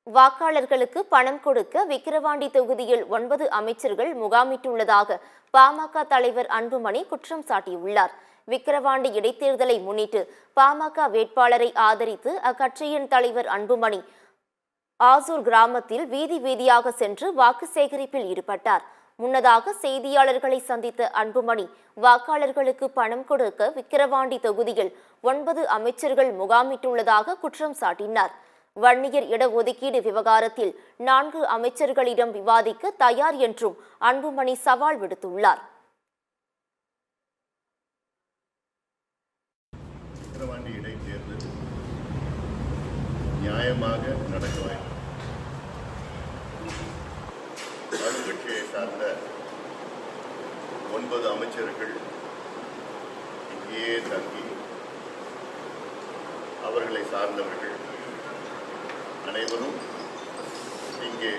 வாக்காளர்களுக்கு பணம் கொடுக்க விக்கிரவாண்டி தொகுதியில் 9 அமைச்சர்கள் முகாமிட்டுள்ளதாக பாமக தலைவர் அன்புமணி குற்றம் சாட்டியுள்ளார். விக்கிரவாண்டி இடைத்தேர்தலை முன்னிட்டு பாமக வேட்பாளரை ஆதரித்து அக்கட்சியின் தலைவர் அன்புமணி ஆசூர் கிராமத்தில் வீதி வீதியாக சென்று வாக்கு சேகரிப்பில் ஈடுபட்டார். முன்னதாக செய்தியாளர்களை சந்தித்த அன்புமணி வாக்காளர்களுக்கு பணம் கொடுக்க விக்கிரவாண்டி தொகுதியில் 9 அமைச்சர்கள் முகாமிட்டுள்ளதாக குற்றம் சாட்டினார். வன்னியர் இடஒதுக்கீடு விவகாரத்தில் 4 அமைச்சர்களிடம் விவாதிக்க தயார் என்றும் அன்புமணி சவால் விடுத்துள்ளார். விக்கிரவாண்டி இடைத்தேர்தல் நியாயமாக நடக்க வேண்டும். ஆளுங்கட்சியை சார்ந்த 9 அமைச்சர்கள் இங்கேயே தங்கி அவர்களை சார்ந்தவர்கள் அனைவரும் இங்கே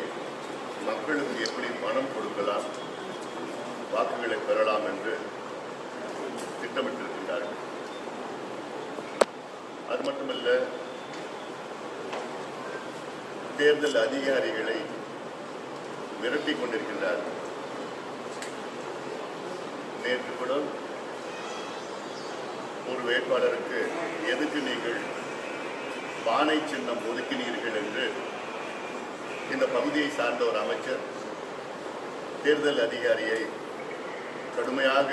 மக்களுக்கு எப்படி பணம் கொடுக்கலாம், வாக்குகளை பெறலாம் என்று திட்டமிட்டிருக்கிறார்கள். அது மட்டுமல்ல, தேர்தல் அதிகாரிகளை மிரட்டிக் கொண்டிருக்கின்றார்கள். நேற்று கூட ஒரு வேட்பாளருக்கு எதுக்கு நீங்கள் பானை சின்னம் ஒதுக்கினீர்கள் என்று இந்த பகுதியை சார்ந்த ஒரு அமைச்சர் தேர்தல் அதிகாரியை கடுமையாக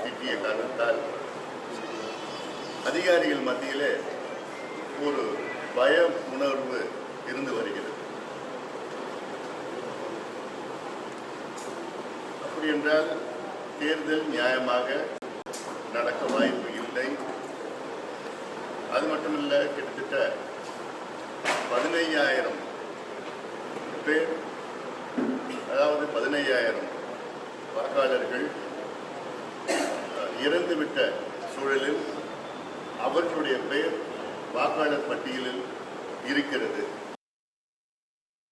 திட்டிய காரணத்தால் அதிகாரிகள் மத்தியிலே ஒரு பய உணர்வு இருந்து வருகிறது. அப்படி என்றால் தேர்தல் நியாயமாக நடக்க வாய்ப்பு இல்லை. அது மட்டுமல்ல, கிட்டத்தட்ட 15,000 பேர், அதாவது 15,000 வாக்காளர்கள் இறந்துவிட்ட சூழலில் அவர்களுடைய பெயர் வாக்காளர் பட்டியலில் இருக்கிறது.